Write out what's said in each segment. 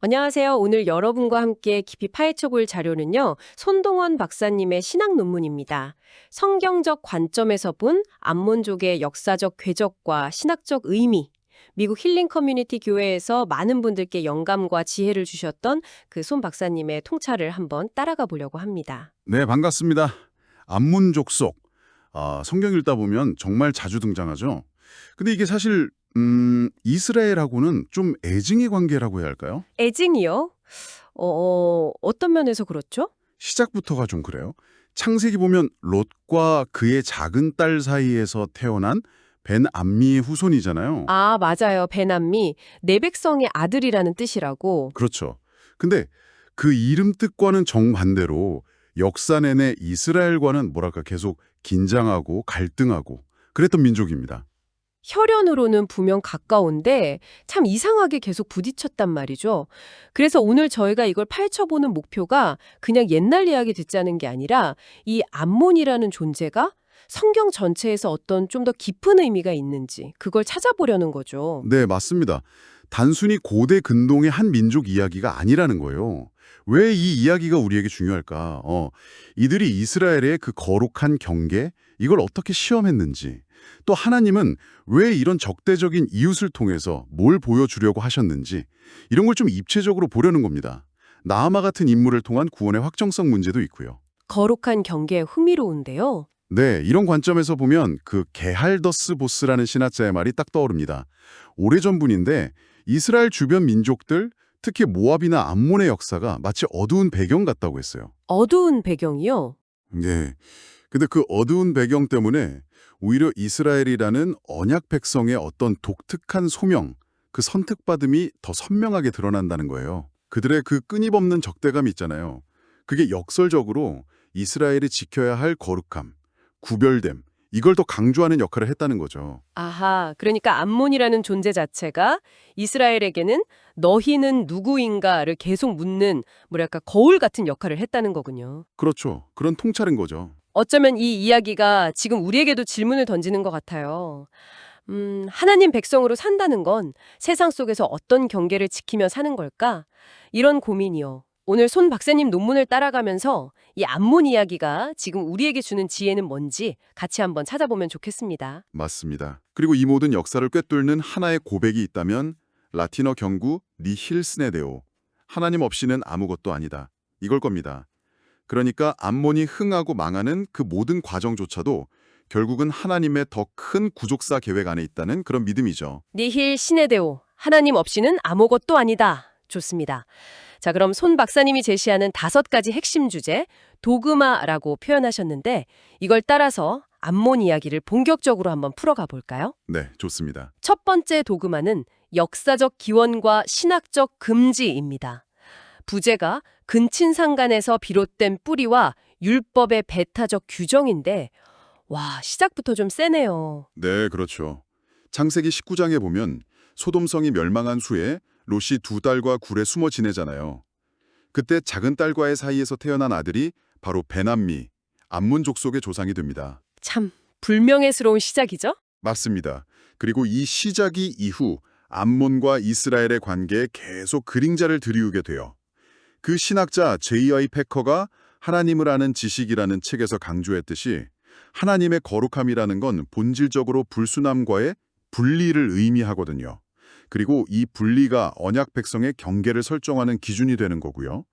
안녕하세요. 오늘 여러분과 함께 깊이 파헤쳐 볼 자료는요, 손동원 박사님의 신학 논문입니다. 성경적 관점에서 본 암몬족의 역사적 궤적과 신학적 의미, 미국 힐링 커뮤니티 교회에서 많은 분들께 영감과 지혜를 주셨던 그 손 박사님의 통찰을 한번 따라가 보려고 합니다. 네, 반갑습니다. 암문족속. 성경 읽다 보면 정말 자주 등장하죠. 근데 이게 사실 이스라엘하고는 좀 애증의 관계라고 해야 할까요? 애증이요? 어떤 면에서 그렇죠? 시작부터가 좀 그래요. 창세기 보면 롯과 그의 작은 딸 사이에서 태어난 벤 암미의 후손이잖아요. 아, 맞아요. 베남미, 내 백성의 아들이라는 뜻이라고. 그렇죠. 근데 그 이름 뜻과는 정반대로 역사 내내 이스라엘과는 뭐랄까 계속 긴장하고 갈등하고 그랬던 민족입니다. 혈연으로는 분명 가까운데 참 이상하게 계속 부딪혔단 말이죠. 그래서 오늘 저희가 이걸 파헤쳐보는 목표가 그냥 옛날 이야기 듣자는 게 아니라 이 암몬이라는 존재가 성경 전체에서 어떤 좀 더 깊은 의미가 있는지 그걸 찾아보려는 거죠. 네, 맞습니다. 단순히 고대 근동의 한 민족 이야기가 아니라는 거예요. 왜 이 이야기가 우리에게 중요할까? 이들이 이스라엘의 그 거룩한 경계, 이걸 어떻게 시험했는지, 또 하나님은 왜 이런 적대적인 이웃을 통해서 뭘 보여주려고 하셨는지, 이런 걸 좀 입체적으로 보려는 겁니다. 나아마 같은 인물을 통한 구원의 확정성 문제도 있고요. 거룩한 경계 흥미로운데요. 네, 이런 관점에서 보면 그 게할더스 보스라는 신학자의 말이 딱 떠오릅니다. 오래전 분인데 이스라엘 주변 민족들, 특히 모압이나 암몬의 역사가 마치 어두운 배경 같다고 했어요. 어두운 배경이요. 네. 근데 그 어두운 배경 때문에 오히려 이스라엘이라는 언약 백성의 어떤 독특한 소명, 그 선택받음이 더 선명하게 드러난다는 거예요. 그들의 그 끊임없는 적대감이 있잖아요. 그게 역설적으로 이스라엘이 지켜야 할 거룩함, 구별됨, 이걸 더 강조하는 역할을 했다는 거죠. 아하, 그러니까 암몬이라는 존재 자체가 이스라엘에게는 너희는 누구인가를 계속 묻는 뭐랄까 거울 같은 역할을 했다는 거군요. 그렇죠. 그런 통찰인 거죠. 어쩌면 이 이야기가 지금 우리에게도 질문을 던지는 것 같아요. 하나님 백성으로 산다는 건 세상 속에서 어떤 경계를 지키며 사는 걸까? 이런 고민이요. 오늘 손 박사님 논문을 따라가면서 이 암몬 이야기가 지금 우리에게 주는 지혜는 뭔지 같이 한번 찾아보면 좋겠습니다. 맞습니다. 그리고 이 모든 역사를 꿰뚫는 하나의 고백이 있다면 라틴어 경구 니힐 스네데오, 하나님 없이는 아무것도 아니다. 이걸 겁니다. 그러니까 암몬이 흥하고 망하는 그 모든 과정조차도 결국은 하나님의 더 큰 구족사 계획 안에 있다는 그런 믿음이죠. 니힐 시네데오, 하나님 없이는 아무것도 아니다. 좋습니다. 자, 그럼 손 박사님이 제시하는 5가지 핵심 주제, 도그마라고 표현하셨는데 이걸 따라서 암몬 이야기를 본격적으로 한번 풀어가 볼까요? 네, 좋습니다. 첫 번째 도그마는 역사적 기원과 신학적 금지입니다. 부제가 근친상간에서 비롯된 뿌리와 율법의 배타적 규정인데 와, 시작부터 좀 세네요. 네, 그렇죠. 창세기 19장에 보면 소돔성이 멸망한 후에 롯이 2딸과 굴에 숨어 지내잖아요. 그때 작은 딸과의 사이에서 태어난 아들이 바로 베남미, 암몬 족속의 조상이 됩니다. 참 불명예스러운 시작이죠? 맞습니다. 그리고 이 시작이 이후 암몬과 이스라엘의 관계에 계속 그림자를 들이우게 돼요. 그 신학자 J.I. 패커가 하나님을 아는 지식이라는 책에서 강조했듯이 하나님의 거룩함이라는 건 본질적으로 불순함과의 분리를 의미하거든요. 그리고 이 분리가 언약 백성의 경계를 설정하는 기준이 되는 거고요.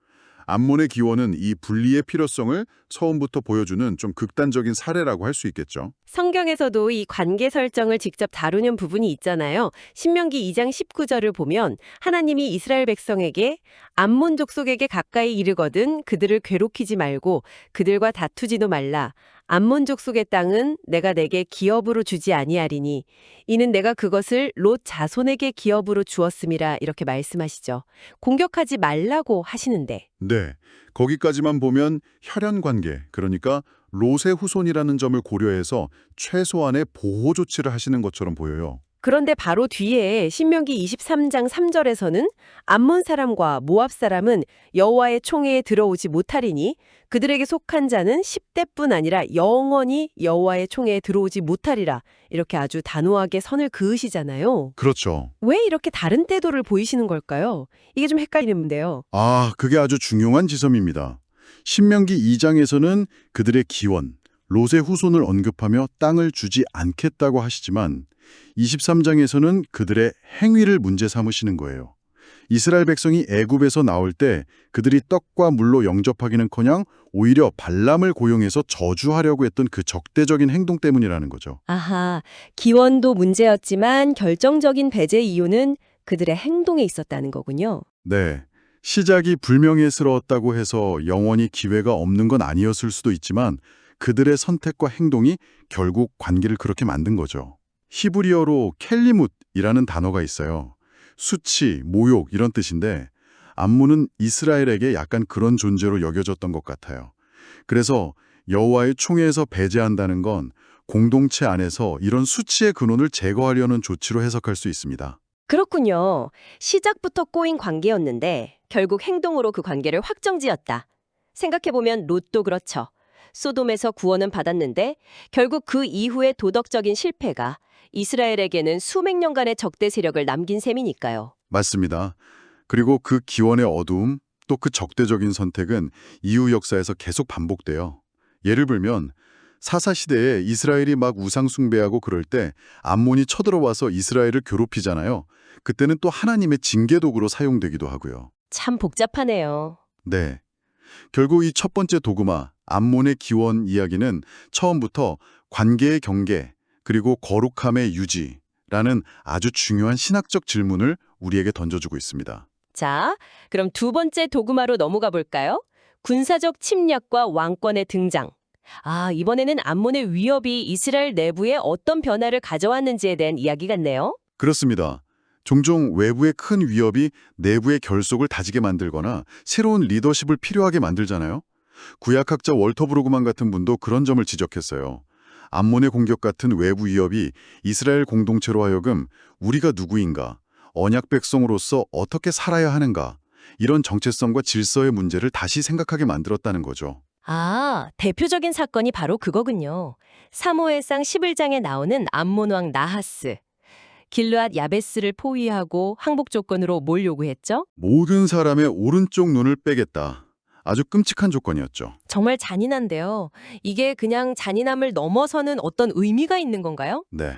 암몬의 기원은 이 분리의 필요성을 처음부터 보여주는 좀 극단적인 사례라고 할 수 있겠죠. 성경에서도 이 관계 설정을 직접 다루는 부분이 있잖아요. 신명기 2장 19절을 보면 하나님이 이스라엘 백성에게 암몬 족속에게 가까이 이르거든 그들을 괴롭히지 말고 그들과 다투지도 말라. 암몬 족속의 땅은 내가 내게 기업으로 주지 아니하리니 이는 내가 그것을 롯 자손에게 기업으로 주었음이라 이렇게 말씀하시죠. 공격하지 말라고 하시는데 네, 거기까지만 보면 혈연 관계, 그러니까 롯의 후손이라는 점을 고려해서 최소한의 보호 조치를 하시는 것처럼 보여요. 그런데 바로 뒤에 신명기 23장 3절에서는 암몬 사람과 모압 사람은 여호와의 총회에 들어오지 못하리니 그들에게 속한 자는 10대뿐 아니라 영원히 여호와의 총회에 들어오지 못하리라. 이렇게 아주 단호하게 선을 그으시잖아요. 그렇죠. 왜 이렇게 다른 태도를 보이시는 걸까요? 이게 좀 헷갈리는데요. 그게 아주 중요한 지점입니다. 신명기 2장에서는 그들의 기원, 롯의 후손을 언급하며 땅을 주지 않겠다고 하시지만 23장에서는 그들의 행위를 문제 삼으시는 거예요. 이스라엘 백성이 애굽에서 나올 때 그들이 떡과 물로 영접하기는커녕 오히려 발람을 고용해서 저주하려고 했던 그 적대적인 행동 때문이라는 거죠. 아하, 기원도 문제였지만 결정적인 배제 이유는 그들의 행동에 있었다는 거군요. 네. 시작이 불명예스러웠다고 해서 영원히 기회가 없는 건 아니었을 수도 있지만 그들의 선택과 행동이 결국 관계를 그렇게 만든 거죠. 히브리어로 켈리뭇이라는 단어가 있어요. 수치, 모욕 이런 뜻인데 암몬은 이스라엘에게 약간 그런 존재로 여겨졌던 것 같아요. 그래서 여호와의 총회에서 배제한다는 건 공동체 안에서 이런 수치의 근원을 제거하려는 조치로 해석할 수 있습니다. 그렇군요. 시작부터 꼬인 관계였는데 결국 행동으로 그 관계를 확정지었다. 생각해보면 롯도 그렇죠. 소돔에서 구원은 받았는데 결국 그 이후의 도덕적인 실패가 이스라엘에게는 수백 년간의 적대 세력을 남긴 셈이니까요. 맞습니다. 그리고 그 기원의 어두움, 또 그 적대적인 선택은 이후 역사에서 계속 반복돼요. 예를 들면 사사시대에 이스라엘이 막 우상 숭배하고 그럴 때 암몬이 쳐들어와서 이스라엘을 괴롭히잖아요. 그때는 또 하나님의 징계 도구로 사용되기도 하고요. 참 복잡하네요. 네. 결국 이 첫 번째 도그마, 암몬의 기원 이야기는 처음부터 관계의 경계, 그리고 거룩함의 유지라는 아주 중요한 신학적 질문을 우리에게 던져주고 있습니다. 자, 그럼 두 번째 도구마로 넘어가 볼까요? 군사적 침략과 왕권의 등장. 이번에는 암몬의 위협이 이스라엘 내부에 어떤 변화를 가져왔는지에 대한 이야기 같네요. 그렇습니다. 종종 외부의 큰 위협이 내부의 결속을 다지게 만들거나 새로운 리더십을 필요하게 만들잖아요. 구약학자 월터 브루그만 같은 분도 그런 점을 지적했어요. 암몬의 공격 같은 외부 위협이 이스라엘 공동체로 하여금 우리가 누구인가, 언약 백성으로서 어떻게 살아야 하는가, 이런 정체성과 질서의 문제를 다시 생각하게 만들었다는 거죠. 대표적인 사건이 바로 그거군요. 사무엘상 11장에 나오는 암몬 왕 나하스. 길르앗 야베스를 포위하고 항복 조건으로 뭘 요구했죠? 모든 사람의 오른쪽 눈을 빼겠다. 아주 끔찍한 조건이었죠. 정말 잔인한데요. 이게 그냥 잔인함을 넘어서는 어떤 의미가 있는 건가요? 네.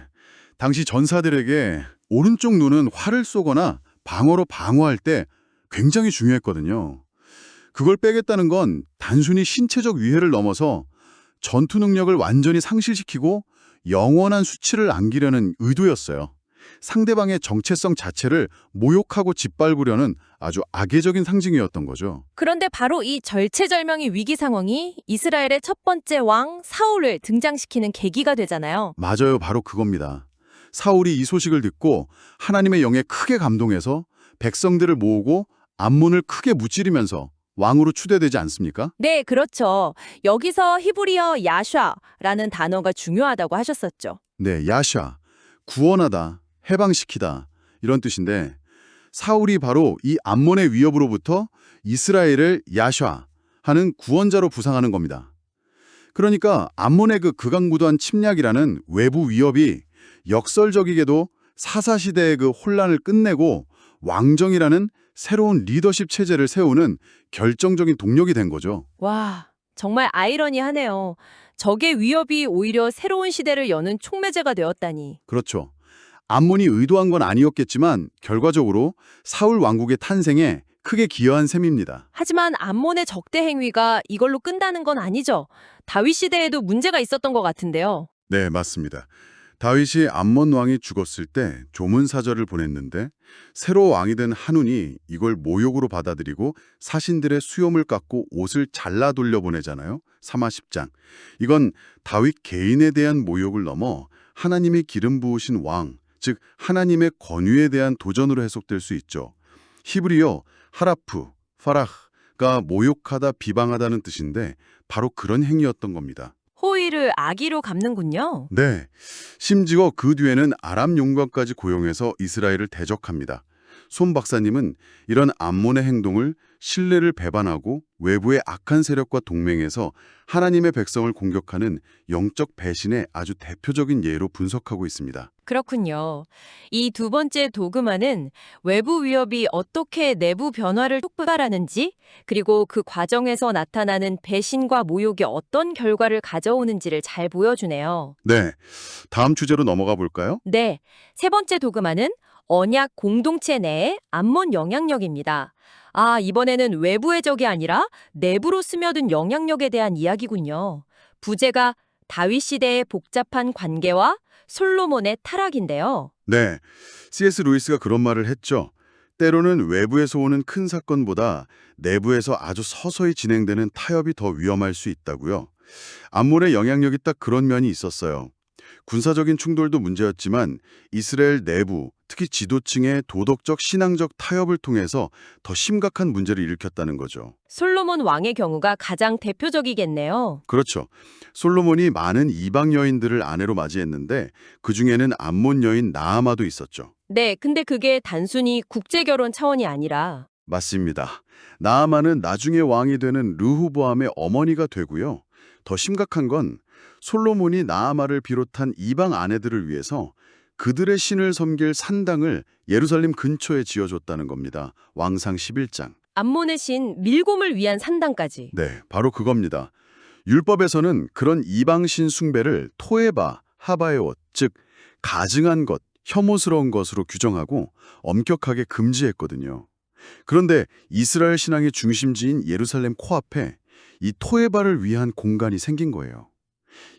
당시 전사들에게 오른쪽 눈은 활을 쏘거나 방어로 방어할 때 굉장히 중요했거든요. 그걸 빼겠다는 건 단순히 신체적 위해를 넘어서 전투 능력을 완전히 상실시키고 영원한 수치를 안기려는 의도였어요. 상대방의 정체성 자체를 모욕하고 짓밟으려는 아주 악의적인 상징이었던 거죠. 그런데 바로 이 절체절명의 위기 상황이 이스라엘의 첫 번째 왕 사울을 등장시키는 계기가 되잖아요. 맞아요. 바로 그겁니다. 사울이 이 소식을 듣고 하나님의 영에 크게 감동해서 백성들을 모으고 암몬을 크게 무찌르면서 왕으로 추대되지 않습니까? 네, 그렇죠. 여기서 히브리어 야샤라는 단어가 중요하다고 하셨었죠. 네, 야샤, 구원하다, 해방시키다 이런 뜻인데 사울이 바로 이 암몬의 위협으로부터 이스라엘을 야샤 하는 구원자로 부상하는 겁니다. 그러니까 암몬의 그 극악무도한 침략이라는 외부 위협이 역설적이게도 사사시대의 그 혼란을 끝내고 왕정이라는 새로운 리더십 체제를 세우는 결정적인 동력이 된 거죠. 와, 정말 아이러니하네요. 적의 위협이 오히려 새로운 시대를 여는 촉매제가 되었다니. 그렇죠. 암몬이 의도한 건 아니었겠지만 결과적으로 사울 왕국의 탄생에 크게 기여한 셈입니다. 하지만 암몬의 적대 행위가 이걸로 끝나는 건 아니죠. 다윗 시대에도 문제가 있었던 것 같은데요. 네, 맞습니다. 다윗이 암몬 왕이 죽었을 때 조문사절을 보냈는데 새로 왕이 된 한운이 이걸 모욕으로 받아들이고 사신들의 수염을 깎고 옷을 잘라 돌려보내잖아요. 사마 10장. 이건 다윗 개인에 대한 모욕을 넘어 하나님의 기름 부으신 왕, 즉 하나님의 권위에 대한 도전으로 해석될 수 있죠. 히브리어 하라프, 파라흐가 모욕하다, 비방하다는 뜻인데 바로 그런 행위였던 겁니다. 호의를 악의로 갚는군요. 네, 심지어 그 뒤에는 아람 용병까지 고용해서 이스라엘을 대적합니다. 손 박사님은 이런 암몬의 행동을 신뢰를 배반하고 외부의 악한 세력과 동맹해서 하나님의 백성을 공격하는 영적 배신의 아주 대표적인 예로 분석하고 있습니다. 그렇군요. 이 두 번째 도그마는 외부 위협이 어떻게 내부 변화를 촉발하는지, 그리고 그 과정에서 나타나는 배신과 모욕이 어떤 결과를 가져오는지를 잘 보여주네요. 네, 다음 주제로 넘어가 볼까요? 네, 세 번째 도그마는 언약 공동체 내의 암몬 영향력입니다. 아, 이번에는 외부의 적이 아니라 내부로 스며든 영향력에 대한 이야기군요. 부제가 다윗 시대의 복잡한 관계와 솔로몬의 타락인데요. 네, C.S. 루이스가 그런 말을 했죠. 때로는 외부에서 오는 큰 사건보다 내부에서 아주 서서히 진행되는 타협이 더 위험할 수 있다고요. 암몬의 영향력이 딱 그런 면이 있었어요. 군사적인 충돌도 문제였지만 이스라엘 내부, 특히 지도층의 도덕적, 신앙적 타협을 통해서 더 심각한 문제를 일으켰다는 거죠. 솔로몬 왕의 경우가 가장 대표적이겠네요. 그렇죠. 솔로몬이 많은 이방 여인들을 아내로 맞이했는데 그중에는 암몬 여인 나아마도 있었죠. 네, 근데 그게 단순히 국제결혼 차원이 아니라 맞습니다. 나아만은 나중에 왕이 되는 르후보암의 어머니가 되고요. 더 심각한 건 솔로몬이 나아마를 비롯한 이방 아내들을 위해서 그들의 신을 섬길 산당을 예루살렘 근처에 지어줬다는 겁니다. 왕상 11장. 암몬의 신 밀곰을 위한 산당까지. 네, 바로 그겁니다. 율법에서는 그런 이방신 숭배를 토에바, 하바에옷, 즉 가증한 것, 혐오스러운 것으로 규정하고 엄격하게 금지했거든요. 그런데 이스라엘 신앙의 중심지인 예루살렘 코앞에 이 토에바를 위한 공간이 생긴 거예요.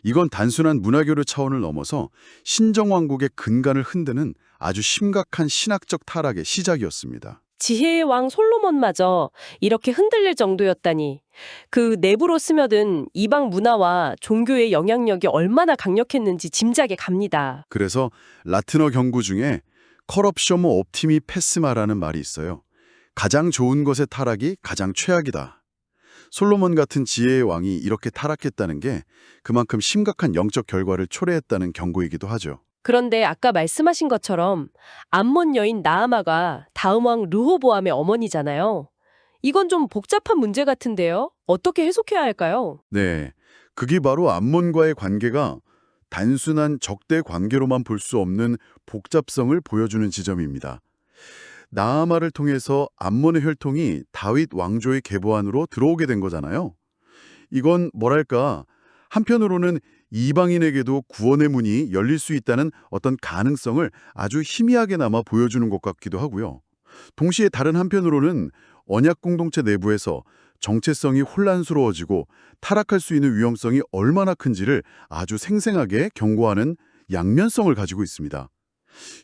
이건 단순한 문화교류 차원을 넘어서 신정왕국의 근간을 흔드는 아주 심각한 신학적 타락의 시작이었습니다. 지혜의 왕 솔로몬마저 이렇게 흔들릴 정도였다니. 그 내부로 스며든 이방 문화와 종교의 영향력이 얼마나 강력했는지 짐작이 갑니다. 그래서 라틴어 경구 중에 커럽쇼모 옵티미 페스마라는 말이 있어요. 가장 좋은 것의 타락이 가장 최악이다. 솔로몬 같은 지혜의 왕이 이렇게 타락했다는 게 그만큼 심각한 영적 결과를 초래했다는 경고이기도 하죠. 그런데 아까 말씀하신 것처럼 암몬 여인 나아마가 다음 왕 르호보암의 어머니잖아요. 이건 좀 복잡한 문제 같은데요. 어떻게 해석해야 할까요? 네, 그게 바로 암몬과의 관계가 단순한 적대 관계로만 볼 수 없는 복잡성을 보여주는 지점입니다. 나아마를 통해서 암몬의 혈통이 다윗 왕조의 계보안으로 들어오게 된 거잖아요. 이건 뭐랄까, 한편으로는 이방인에게도 구원의 문이 열릴 수 있다는 어떤 가능성을 아주 희미하게나마 보여주는 것 같기도 하고요. 동시에 다른 한편으로는 언약 공동체 내부에서 정체성이 혼란스러워지고 타락할 수 있는 위험성이 얼마나 큰지를 아주 생생하게 경고하는 양면성을 가지고 있습니다.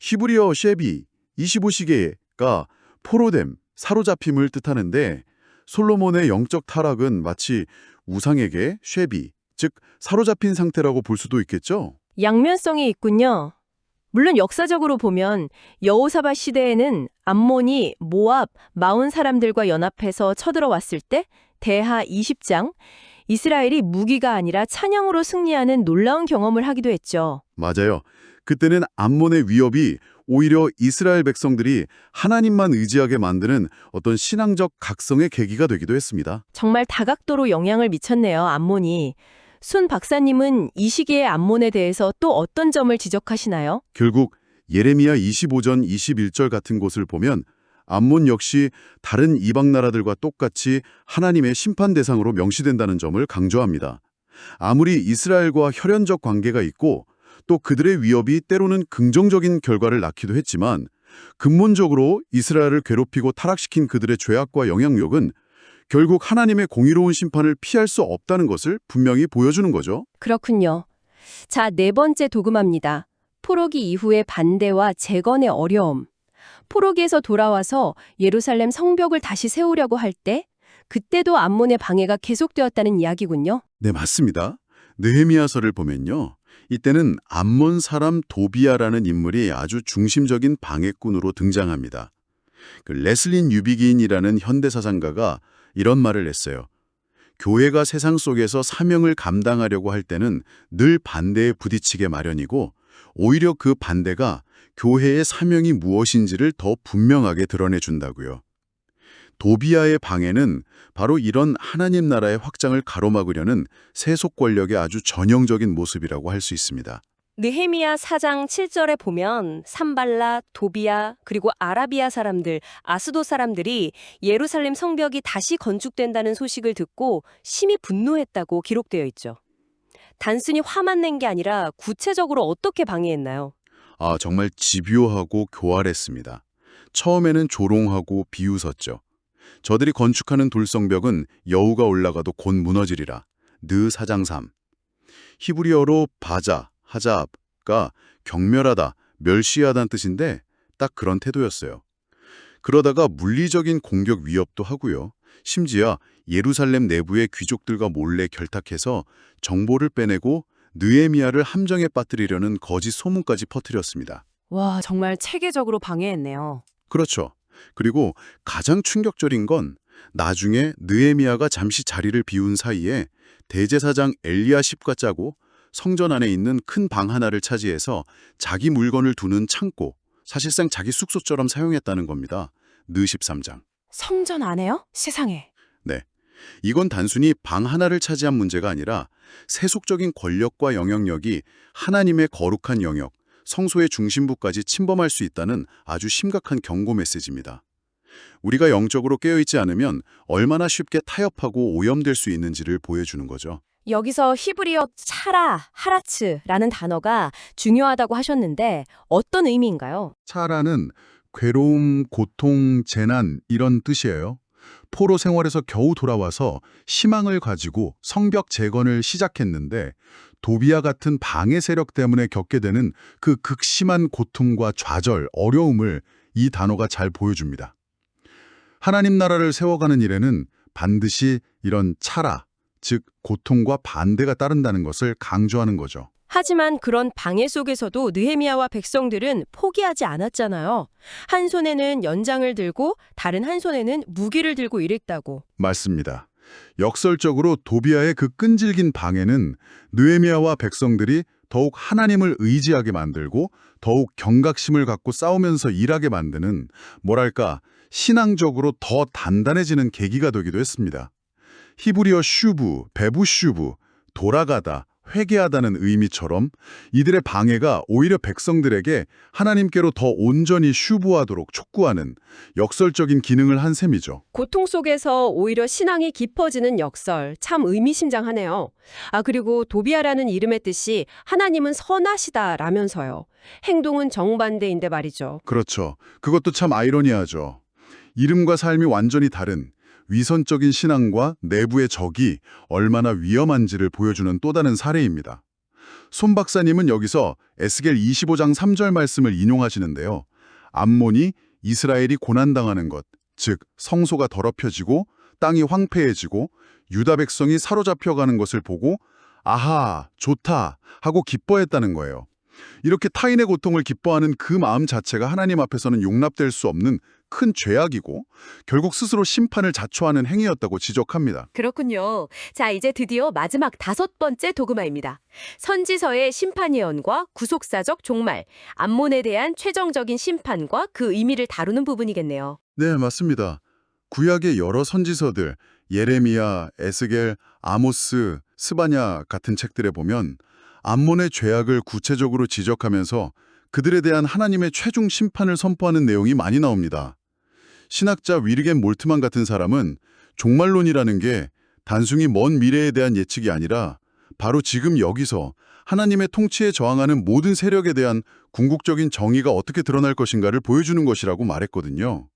히브리어 셰비, 25시계가 포로됨, 사로잡힘을 뜻하는데 솔로몬의 영적 타락은 마치 우상에게 셰비, 즉 사로잡힌 상태라고 볼 수도 있겠죠? 양면성이 있군요. 물론 역사적으로 보면 여호사밧 시대에는 암몬이 모압, 마온 사람들과 연합해서 쳐들어왔을 때 대하 20장, 이스라엘이 무기가 아니라 찬양으로 승리하는 놀라운 경험을 하기도 했죠. 맞아요. 그때는 암몬의 위협이 오히려 이스라엘 백성들이 하나님만 의지하게 만드는 어떤 신앙적 각성의 계기가 되기도 했습니다. 정말 다각도로 영향을 미쳤네요, 암몬이. 순 박사님은 이 시기의 암몬에 대해서 또 어떤 점을 지적하시나요? 결국 예레미야 25전 21절 같은 곳을 보면 암몬 역시 다른 이방 나라들과 똑같이 하나님의 심판 대상으로 명시된다는 점을 강조합니다. 아무리 이스라엘과 혈연적 관계가 있고 또 그들의 위협이 때로는 긍정적인 결과를 낳기도 했지만 근본적으로 이스라엘을 괴롭히고 타락시킨 그들의 죄악과 영향력은 결국 하나님의 공의로운 심판을 피할 수 없다는 것을 분명히 보여주는 거죠. 그렇군요. 자, 네 번째 도금합니다. 포로기 이후의 반대와 재건의 어려움. 포로기에서 돌아와서 예루살렘 성벽을 다시 세우려고 할 때 그때도 암몬의 방해가 계속되었다는 이야기군요. 네, 맞습니다. 느헤미야서를 보면요. 이때는 암몬 사람 도비아라는 인물이 아주 중심적인 방해꾼으로 등장합니다. 레슬린 유비기인이라는 현대사상가가 이런 말을 했어요. 교회가 세상 속에서 사명을 감당하려고 할 때는 늘 반대에 부딪히게 마련이고 오히려 그 반대가 교회의 사명이 무엇인지를 더 분명하게 드러내준다고요. 도비아의 방해는 바로 이런 하나님 나라의 확장을 가로막으려는 세속 권력의 아주 전형적인 모습이라고 할 수 있습니다. 느헤미야 4장 7절에 보면 산발랏, 도비야, 그리고 아라비아 사람들, 아스도 사람들이 예루살렘 성벽이 다시 건축된다는 소식을 듣고 심히 분노했다고 기록되어 있죠. 단순히 화만 낸 게 아니라 구체적으로 어떻게 방해했나요? 정말 집요하고 교활했습니다. 처음에는 조롱하고 비웃었죠. 저들이 건축하는 돌성벽은 여우가 올라가도 곧 무너지리라. 느 4장 3. 히브리어로 바자, 하자압가 경멸하다, 멸시하다는 뜻인데 딱 그런 태도였어요. 그러다가 물리적인 공격 위협도 하고요. 심지어 예루살렘 내부의 귀족들과 몰래 결탁해서 정보를 빼내고 느헤미야를 함정에 빠뜨리려는 거짓 소문까지 퍼뜨렸습니다. 와, 정말 체계적으로 방해했네요. 그렇죠. 그리고 가장 충격적인 건 나중에 느헤미야가 잠시 자리를 비운 사이에 대제사장 엘리야십과 짜고 성전 안에 있는 큰 방 하나를 차지해서 자기 물건을 두는 창고, 사실상 자기 숙소처럼 사용했다는 겁니다. 느 13장. 성전 안에요? 세상에. 네. 이건 단순히 방 하나를 차지한 문제가 아니라 세속적인 권력과 영향력이 하나님의 거룩한 영역, 성소의 중심부까지 침범할 수 있다는 아주 심각한 경고 메시지입니다. 우리가 영적으로 깨어있지 않으면 얼마나 쉽게 타협하고 오염될 수 있는지를 보여주는 거죠. 여기서 히브리어 차라, 하라츠라는 단어가 중요하다고 하셨는데 어떤 의미인가요? 차라는 괴로움, 고통, 재난 이런 뜻이에요. 포로 생활에서 겨우 돌아와서 희망을 가지고 성벽 재건을 시작했는데 도비아 같은 방해 세력 때문에 겪게 되는 그 극심한 고통과 좌절, 어려움을 이 단어가 잘 보여줍니다. 하나님 나라를 세워가는 일에는 반드시 이런 차라, 즉 고통과 반대가 따른다는 것을 강조하는 거죠. 하지만 그런 방해 속에서도 느헤미야와 백성들은 포기하지 않았잖아요. 한 손에는 연장을 들고 다른 한 손에는 무기를 들고 일했다고. 맞습니다. 역설적으로 도비아의 그 끈질긴 방해는 느헤미야와 백성들이 더욱 하나님을 의지하게 만들고 더욱 경각심을 갖고 싸우면서 일하게 만드는 뭐랄까 신앙적으로 더 단단해지는 계기가 되기도 했습니다. 히브리어 슈브, 베부 슈브, 돌아가다, 회개하다는 의미처럼 이들의 방해가 오히려 백성들에게 하나님께로 더 온전히 슈브하도록 촉구하는 역설적인 기능을 한 셈이죠. 고통 속에서 오히려 신앙이 깊어지는 역설, 참 의미심장하네요. 그리고 도비아라는 이름의 뜻이 하나님은 선하시다라면서요. 행동은 정반대인데 말이죠. 그렇죠. 그것도 참 아이러니하죠. 이름과 삶이 완전히 다른 위선적인 신앙과 내부의 적이 얼마나 위험한지를 보여주는 또 다른 사례입니다. 손 박사님은 여기서 에스겔 25장 3절 말씀을 인용하시는데요. 암몬이 이스라엘이 고난당하는 것, 즉 성소가 더럽혀지고 땅이 황폐해지고 유다 백성이 사로잡혀가는 것을 보고 아하, 좋다 하고 기뻐했다는 거예요. 이렇게 타인의 고통을 기뻐하는 그 마음 자체가 하나님 앞에서는 용납될 수 없는 큰 죄악이고 결국 스스로 심판을 자초하는 행위였다고 지적합니다. 그렇군요. 자, 이제 드디어 마지막 5번째 도그마입니다. 선지서의 심판 예언과 구속사적 종말, 암몬에 대한 최종적인 심판과 그 의미를 다루는 부분이겠네요. 네, 맞습니다. 구약의 여러 선지서들, 예레미야, 에스겔, 아모스, 스바냐 같은 책들에 보면 암몬의 죄악을 구체적으로 지적하면서 그들에 대한 하나님의 최종 심판을 선포하는 내용이 많이 나옵니다. 신학자 위르겐 몰트만 같은 사람은 종말론이라는 게 단순히 먼 미래에 대한 예측이 아니라 바로 지금 여기서 하나님의 통치에 저항하는 모든 세력에 대한 궁극적인 정의가 어떻게 드러날 것인가를 보여주는 것이라고 말했거든요.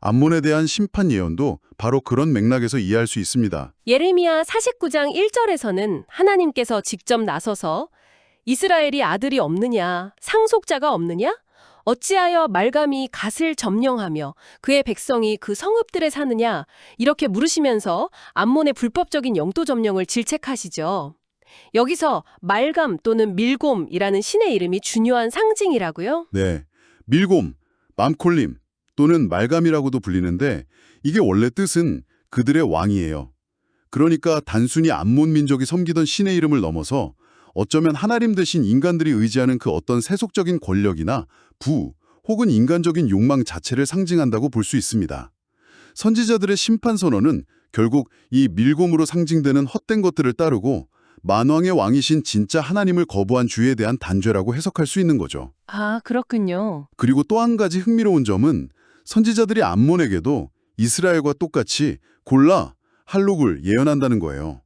암몬에 대한 심판 예언도 바로 그런 맥락에서 이해할 수 있습니다. 예레미야 49장 1절에서는 하나님께서 직접 나서서 이스라엘이 아들이 없느냐, 상속자가 없느냐? 어찌하여 말감이 갓을 점령하며 그의 백성이 그 성읍들에 사느냐? 이렇게 물으시면서 암몬의 불법적인 영토 점령을 질책하시죠. 여기서 말감 또는 밀곰이라는 신의 이름이 중요한 상징이라고요? 네, 밀곰, 맘콜림 또는 말감이라고도 불리는데 이게 원래 뜻은 그들의 왕이에요. 그러니까 단순히 암몬 민족이 섬기던 신의 이름을 넘어서 어쩌면 하나님 대신 인간들이 의지하는 그 어떤 세속적인 권력이나 부 혹은 인간적인 욕망 자체를 상징한다고 볼 수 있습니다. 선지자들의 심판 선언은 결국 이 밀곰으로 상징되는 헛된 것들을 따르고 만왕의 왕이신 진짜 하나님을 거부한 주에 대한 단죄라고 해석할 수 있는 거죠. 아, 그렇군요. 그리고 또 한 가지 흥미로운 점은 선지자들이 암몬에게도 이스라엘과 똑같이 골라, 할록을 예언한다는 거예요.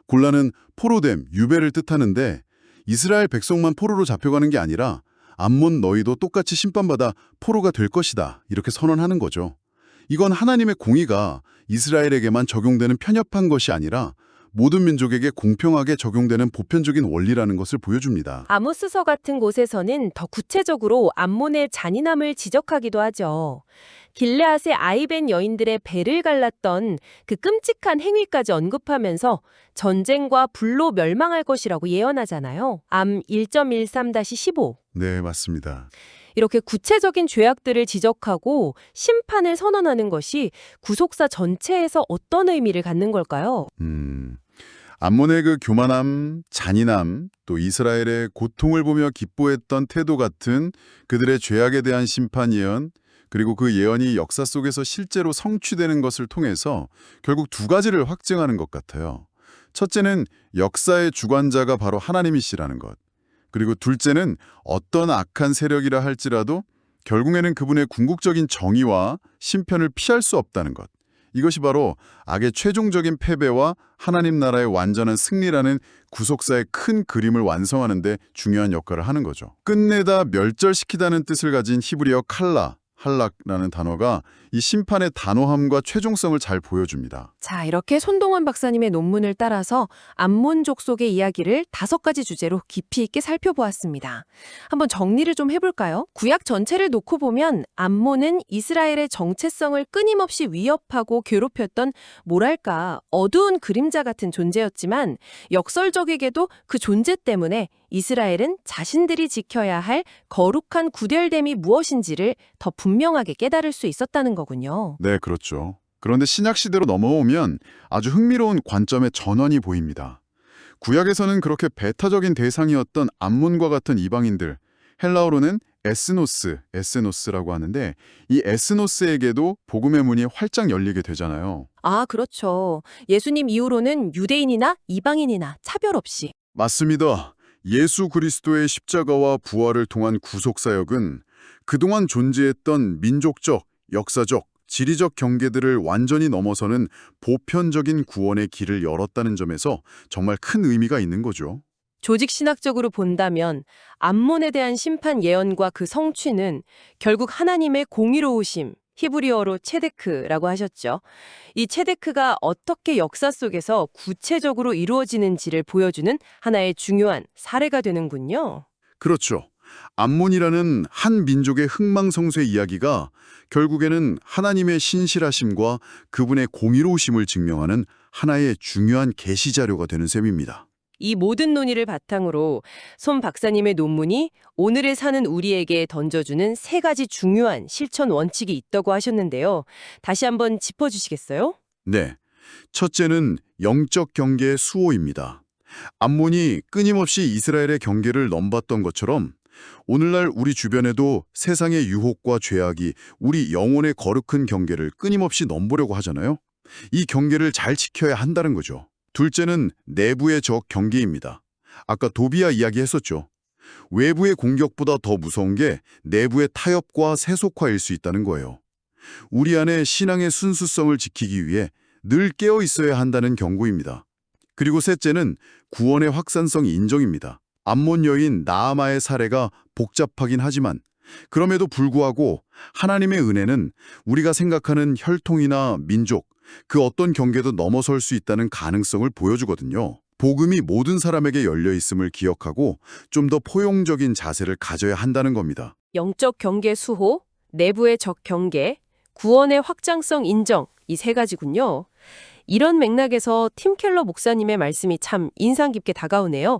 골라는 포로됨, 유배를 뜻하는데 이스라엘 백성만 포로로 잡혀가는 게 아니라 암몬 너희도 똑같이 심판받아 포로가 될 것이다 이렇게 선언하는 거죠. 이건 하나님의 공의가 이스라엘에게만 적용되는 편협한 것이 아니라 모든 민족에게 공평하게 적용되는 보편적인 원리라는 것을 보여줍니다. 아모스서 같은 곳에서는 더 구체적으로 암몬의 잔인함을 지적하기도 하죠. 길르앗의 아이벤 여인들의 배를 갈랐던 그 끔찍한 행위까지 언급하면서 전쟁과 불로 멸망할 것이라고 예언하잖아요. 암 1.13-15. 네, 맞습니다. 이렇게 구체적인 죄악들을 지적하고 심판을 선언하는 것이 구속사 전체에서 어떤 의미를 갖는 걸까요? 암몬의 그 교만함, 잔인함, 또 이스라엘의 고통을 보며 기뻐했던 태도 같은 그들의 죄악에 대한 심판 예언, 그리고 그 예언이 역사 속에서 실제로 성취되는 것을 통해서 결국 두 가지를 확증하는 것 같아요. 첫째는 역사의 주관자가 바로 하나님이시라는 것. 그리고 둘째는 어떤 악한 세력이라 할지라도 결국에는 그분의 궁극적인 정의와 심편을 피할 수 없다는 것. 이것이 바로 악의 최종적인 패배와 하나님 나라의 완전한 승리라는 구속사의 큰 그림을 완성하는 데 중요한 역할을 하는 거죠. 끝내다 멸절시키다는 뜻을 가진 히브리어 칼라, 할락라는 단어가 이 심판의 단호함과 최종성을 잘 보여줍니다. 자, 이렇게 손동원 박사님의 논문을 따라서 암몬 족속의 이야기를 5가지 주제로 깊이 있게 살펴보았습니다. 한번 정리를 좀 해볼까요? 구약 전체를 놓고 보면 암몬은 이스라엘의 정체성을 끊임없이 위협하고 괴롭혔던 뭐랄까 어두운 그림자 같은 존재였지만 역설적이게도 그 존재 때문에 이스라엘은 자신들이 지켜야 할 거룩한 구별됨이 무엇인지를 더 분명하게 깨달을 수 있었다는 거군요. 네, 그렇죠. 그런데 신약 시대로 넘어오면 아주 흥미로운 관점의 전환이 보입니다. 구약에서는 그렇게 배타적인 대상이었던 암몬과 같은 이방인들, 헬라어로는 에스노스라고 하는데 이 에스노스에게도 복음의 문이 활짝 열리게 되잖아요. 아, 그렇죠. 예수님 이후로는 유대인이나 이방인이나 차별 없이. 맞습니다. 예수 그리스도의 십자가와 부활을 통한 구속사역은 그동안 존재했던 민족적, 역사적, 지리적 경계들을 완전히 넘어서는 보편적인 구원의 길을 열었다는 점에서 정말 큰 의미가 있는 거죠. 조직 신학적으로 본다면 암몬에 대한 심판 예언과 그 성취는 결국 하나님의 공의로우심, 히브리어로 체데크라고 하셨죠. 이 체데크가 어떻게 역사 속에서 구체적으로 이루어지는지를 보여주는 하나의 중요한 사례가 되는군요. 그렇죠. 암몬이라는 한 민족의 흥망성쇠 이야기가 결국에는 하나님의 신실하심과 그분의 공의로우심을 증명하는 하나의 중요한 계시 자료가 되는 셈입니다. 이 모든 논의를 바탕으로 손 박사님의 논문이 오늘을 사는 우리에게 던져주는 3가지 중요한 실천 원칙이 있다고 하셨는데요. 다시 한번 짚어주시겠어요? 네. 첫째는 영적 경계의 수호입니다. 암몬이 끊임없이 이스라엘의 경계를 넘봤던 것처럼 오늘날 우리 주변에도 세상의 유혹과 죄악이 우리 영혼의 거룩한 경계를 끊임없이 넘보려고 하잖아요. 이 경계를 잘 지켜야 한다는 거죠. 둘째는 내부의 적 경계입니다. 아까 도비아 이야기했었죠. 외부의 공격보다 더 무서운 게 내부의 타협과 세속화일 수 있다는 거예요. 우리 안에 신앙의 순수성을 지키기 위해 늘 깨어 있어야 한다는 경고입니다. 그리고 셋째는 구원의 확산성 인정입니다. 암몬 여인 나아마의 사례가 복잡하긴 하지만 그럼에도 불구하고 하나님의 은혜는 우리가 생각하는 혈통이나 민족, 그 어떤 경계도 넘어설 수 있다는 가능성을 보여주거든요. 복음이 모든 사람에게 열려 있음을 기억하고 좀 더 포용적인 자세를 가져야 한다는 겁니다. 영적 경계 수호, 내부의 적 경계, 구원의 확장성 인정, 이 3가지군요. 이런 맥락에서 팀 켈러 목사님의 말씀이 참 인상 깊게 다가오네요.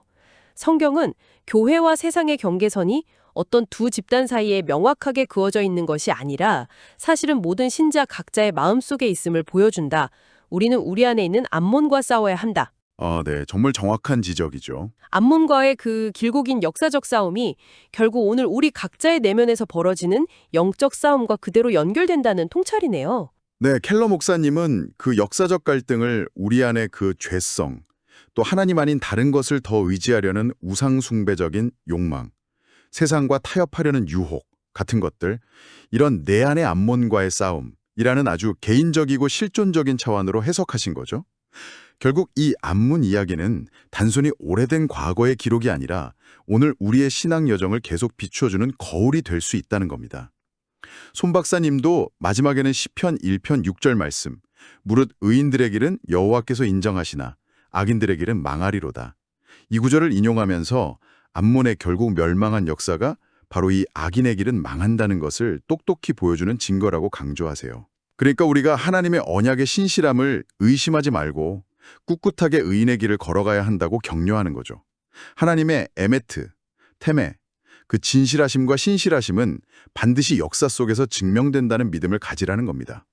성경은 교회와 세상의 경계선이 어떤 두 집단 사이에 명확하게 그어져 있는 것이 아니라 사실은 모든 신자 각자의 마음속에 있음을 보여준다. 우리는 우리 안에 있는 암몬과 싸워야 한다. 네, 정말 정확한 지적이죠. 암몬과의 그 길고 긴 역사적 싸움이 결국 오늘 우리 각자의 내면에서 벌어지는 영적 싸움과 그대로 연결된다는 통찰이네요. 네, 켈러 목사님은 그 역사적 갈등을 우리 안의 그 죄성, 또 하나님 아닌 다른 것을 더 의지하려는 우상숭배적인 욕망, 세상과 타협하려는 유혹 같은 것들, 이런 내 안의 암몬과의 싸움이라는 아주 개인적이고 실존적인 차원으로 해석하신 거죠. 결국 이 암문 이야기는 단순히 오래된 과거의 기록이 아니라 오늘 우리의 신앙 여정을 계속 비추어주는 거울이 될 수 있다는 겁니다. 손 박사님도 마지막에는 시편 1편 6절 말씀, 무릇 의인들의 길은 여호와께서 인정하시나 악인들의 길은 망하리로다. 이 구절을 인용하면서 암몬의 결국 멸망한 역사가 바로 이 악인의 길은 망한다는 것을 똑똑히 보여주는 증거라고 강조하세요. 그러니까 우리가 하나님의 언약의 신실함을 의심하지 말고 꿋꿋하게 의인의 길을 걸어가야 한다고 격려하는 거죠. 하나님의 에메트, 테메, 그 진실하심과 신실하심은 반드시 역사 속에서 증명된다는 믿음을 가지라는 겁니다.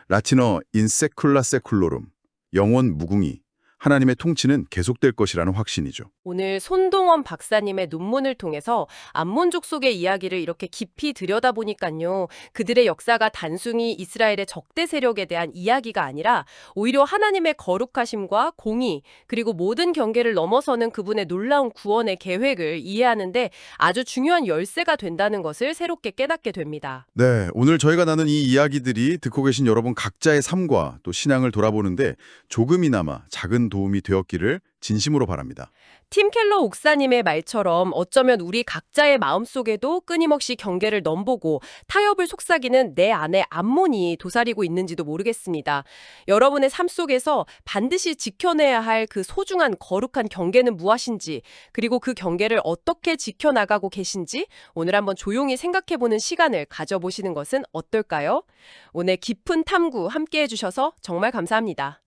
라틴어 인 세쿨라 세쿨로룸, 영원 무궁히, 하나님의 통치는 계속될 것이라는 확신이죠. 오늘 손동원 박사님의 논문을 통해서 암몬족 속의 이야기를 이렇게 깊이 들여다보니까요. 그들의 역사가 단순히 이스라엘의 적대 세력에 대한 이야기가 아니라 오히려 하나님의 거룩하심과 공의 그리고 모든 경계를 넘어서는 그분의 놀라운 구원의 계획을 이해하는데 아주 중요한 열쇠가 된다는 것을 새롭게 깨닫게 됩니다. 네, 오늘 저희가 나눈 이 이야기들이 듣고 계신 여러분 각자의 삶과 또 신앙을 돌아보는데 조금이나마 작은 도움이 되었기를 진심으로 바랍니다. 팀 켈러 옥사님의 말처럼 어쩌면 우리 각자의 마음속에도 끊임없이 경계를 넘보고 타협을 속삭이는 내 안에 암몬이 도사리고 있는지도 모르겠습니다. 여러분의 삶 속에서 반드시 지켜내야 할 그 소중한 거룩한 경계는 무엇인지 그리고 그 경계를 어떻게 지켜나가고 계신지 오늘 한번 조용히 생각해보는 시간을 가져보시는 것은 어떨까요? 오늘 깊은 탐구 함께해 주셔서 정말 감사합니다.